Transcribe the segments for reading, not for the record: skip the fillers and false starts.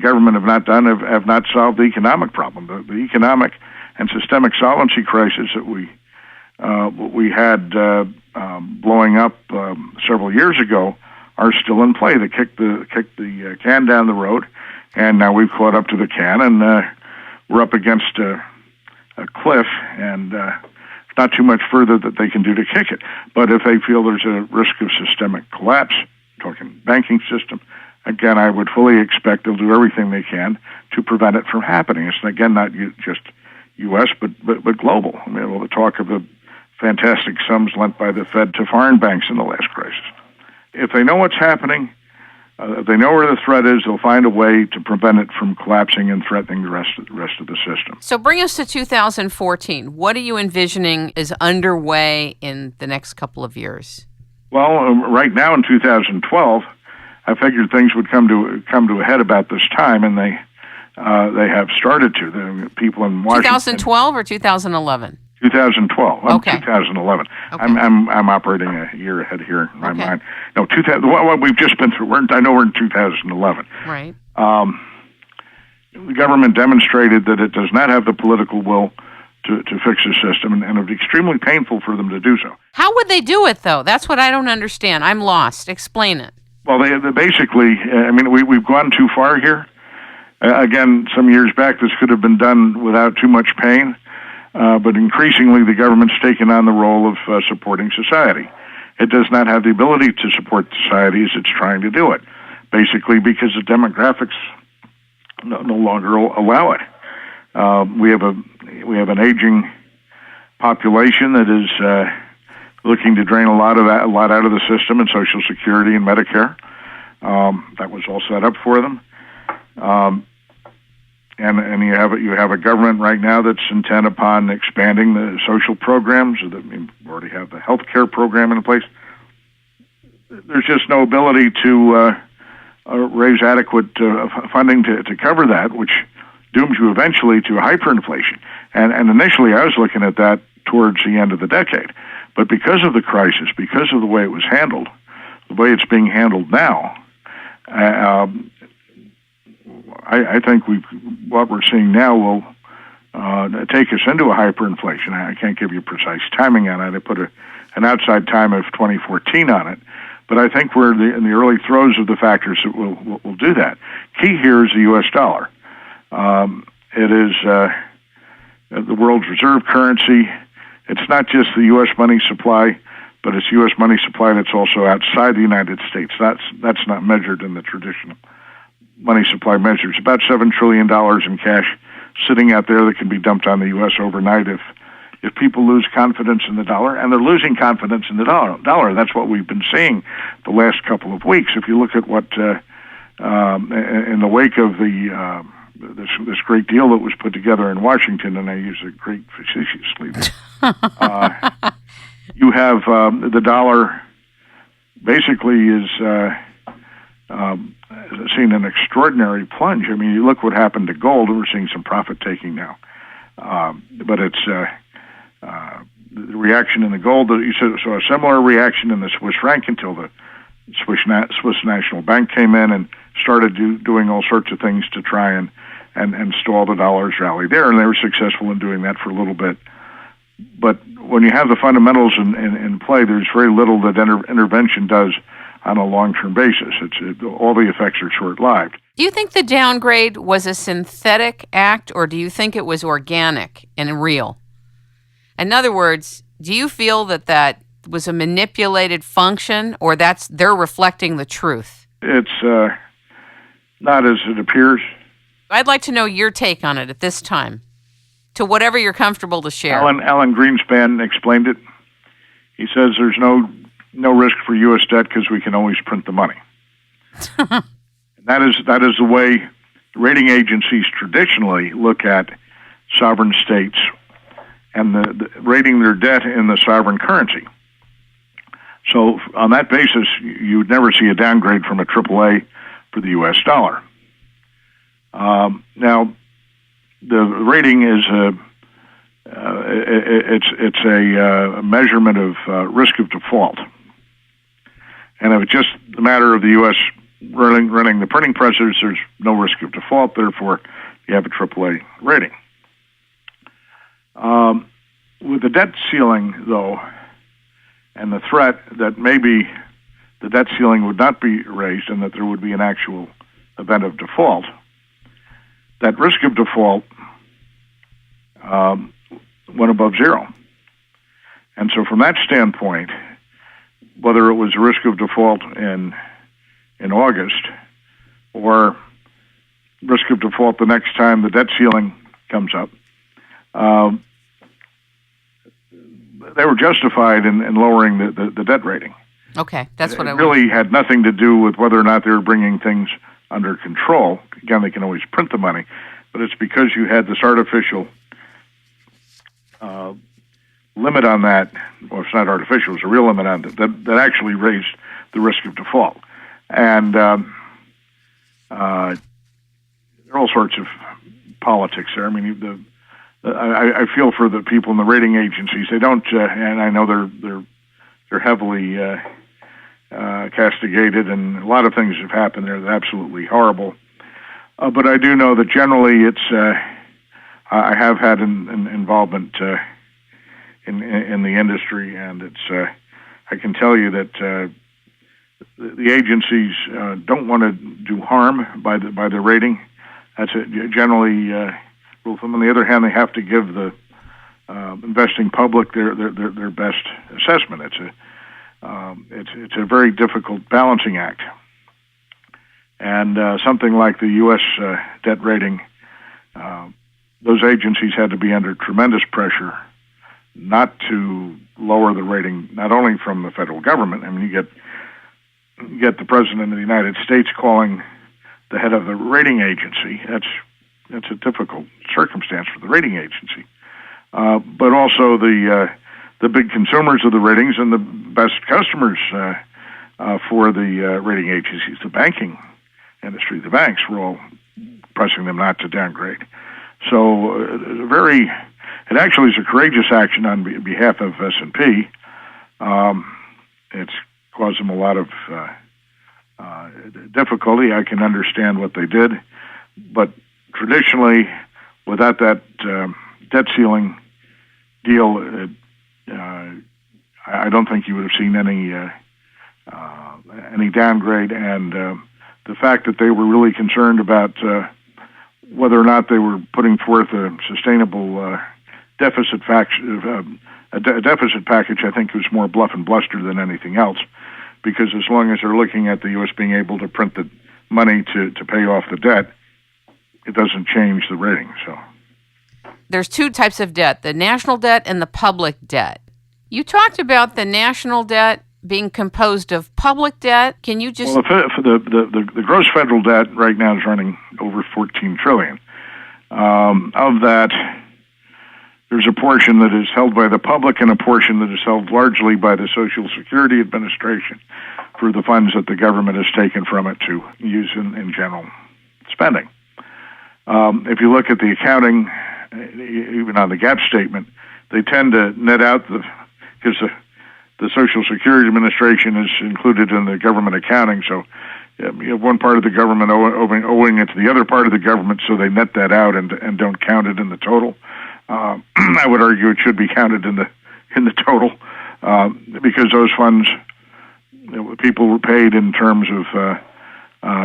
government have not done have not solved the economic problem. The economic and systemic solvency crisis that we had blowing up several years ago are still in play. They kicked the can down the road, and now we've caught up to the can, and we're up against a cliff, and not too much further that they can do to kick it. But if they feel there's a risk of systemic collapse, talking banking system, again, I would fully expect they'll do everything they can to prevent it from happening. It's, again, not just U.S., but global. I mean, we'll talk of the fantastic sums lent by the Fed to foreign banks in the last crisis. If they know what's happening, if they know where the threat is, they'll find a way to prevent it from collapsing and threatening the rest of the system. So bring us to 2014. What are you envisioning is underway in the next couple of years? Well, right now in 2012, I figured things would come to a head about this time, and they have started to. The people in Washington. 2012 or 2011? 2012. Okay. 2011. Okay. I'm operating a year ahead here in my mind. No, what we've just been through. I know we're in 2011. Right. The government demonstrated that it does not have the political will to fix the system, and it would be extremely painful for them to do so. How would they do it, though? That's what I don't understand. I'm lost. Explain it. Well, they basically, I mean, we've gone too far here. Again, some years back, this could have been done without too much pain, but increasingly the government's taken on the role of supporting society. It does not have the ability to support society as it's trying to do it, basically because the demographics no longer allow it. We have an aging population that is looking to drain a lot out of the system in Social Security and Medicare. That was all set up for them. And you have a government right now that's intent upon expanding the social programs. We already have the health care program in place. There's just no ability to raise adequate funding to cover that, which dooms you eventually to hyperinflation. And initially, I was looking at that towards the end of the decade. But because of the crisis, because of the way it was handled, the way it's being handled now, I think what we're seeing now will take us into a hyperinflation. I can't give you precise timing on it. I put an outside time of 2014 on it. But I think we're in the early throes of the factors that will do that. Key here is the U.S. dollar. It is the world's reserve currency. It's not just the U.S. money supply, but it's U.S. money supply that's also outside the United States. That's not measured in the traditional money supply measures. About $7 trillion in cash sitting out there that can be dumped on the U.S. overnight if people lose confidence in the dollar, and they're losing confidence in the dollar. That's what we've been seeing the last couple of weeks. If you look at what in the wake of this great deal that was put together in Washington, and I use it great facetiously, you have the dollar basically is seen an extraordinary plunge. I mean, you look what happened to gold, and we're seeing some profit taking now. But it's the reaction in the gold. You saw a similar reaction in the Swiss franc until the Swiss National Bank came in and started doing all sorts of things to try and stall the dollar's rally there, and they were successful in doing that for a little bit. But when you have the fundamentals in play, there's very little that intervention does on a long-term basis. All the effects are short-lived. Do you think the downgrade was a synthetic act, or do you think it was organic and real? In other words, do you feel that was a manipulated function, or they're reflecting the truth? It's not as it appears. I'd like to know your take on it at this time, to whatever you're comfortable to share. Alan Greenspan explained it. He says there's no risk for U.S. debt because we can always print the money. That is the way rating agencies traditionally look at sovereign states and the rating their debt in the sovereign currency. So on that basis, you would never see a downgrade from a AAA for the U.S. dollar. Now, the rating is it's a measurement of risk of default. And if it's just a matter of the U.S. running the printing presses, there's no risk of default. Therefore, you have a AAA rating. With the debt ceiling, though, and the threat that maybe the debt ceiling would not be raised and that there would be an actual event of default, that risk of default went above zero. And so from that standpoint, whether it was a risk of default in August or risk of default the next time the debt ceiling comes up, they were justified in lowering the debt rating. Okay, that's what it really had nothing to do with whether or not they were bringing things under control. Again, they can always print the money, but it's because you had this artificial limit on that. Well, it's not artificial; it's a real limit on it that actually raised the risk of default. And there are all sorts of politics there. I mean, I feel for the people in the rating agencies. They don't, and I know they're heavily castigated, and a lot of things have happened there that are absolutely horrible. But I do know that generally it's. I have had an involvement in the industry, and it's. I can tell you that the agencies don't want to do harm by the rating. That's generally rule of thumb. On the other hand, they have to give the investing public their best assessment. It's a very difficult balancing act, and something like the U.S. Debt rating, those agencies had to be under tremendous pressure not to lower the rating, not only from the federal government. I mean, you get the President of the United States calling the head of the rating agency. That's a difficult circumstance for the rating agency. But also the big consumers of the ratings and the best customers for the rating agencies, the banking industry, the banks, were all pressing them not to downgrade. So it actually is a courageous action on behalf of S&P. It's caused them a lot of difficulty. I can understand what they did, but traditionally, without that debt ceiling deal, I don't think you would have seen any downgrade. And the fact that they were really concerned about whether or not they were putting forth a sustainable deficit package, I think was more bluff and bluster than anything else. Because as long as they're looking at the U.S. being able to print the money to pay off the debt, it doesn't change the rating. So there's two types of debt, the national debt and the public debt. You talked about the national debt being composed of public debt. Can you just... Well, for the gross federal debt right now is running over $14 trillion. Of that, there's a portion that is held by the public and a portion that is held largely by the Social Security Administration for the funds that the government has taken from it to use in general spending. If you look at the accounting, even on the GAAP statement, they tend to net out because the Social Security Administration is included in the government accounting, so you have one part of the government owing it to the other part of the government, so they net that out and don't count it in the total. I would argue it should be counted in the total because those funds, people were paid in terms of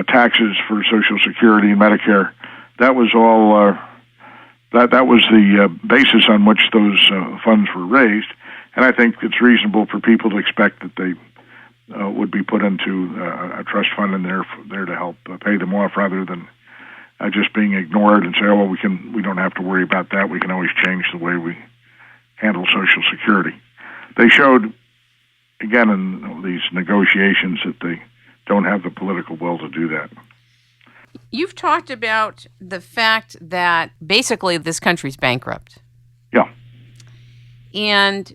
taxes for Social Security and Medicare. That was all. That was the basis on which those funds were raised, and I think it's reasonable for people to expect that they would be put into a trust fund in there to help pay them off, rather than just being ignored and say, "Oh, well, we don't have to worry about that. We can always change the way we handle Social Security." They showed, again, in these negotiations that they don't have the political will to do that. You've talked about the fact that basically this country's bankrupt. Yeah. And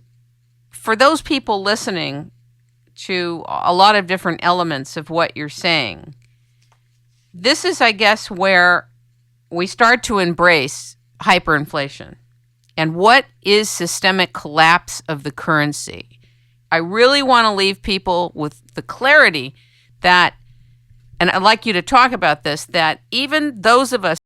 for those people listening to a lot of different elements of what you're saying, this is, I guess, where we start to embrace hyperinflation. And what is systemic collapse of the currency? I really want to leave people with the clarity that and I'd like you to talk about this, that even those of us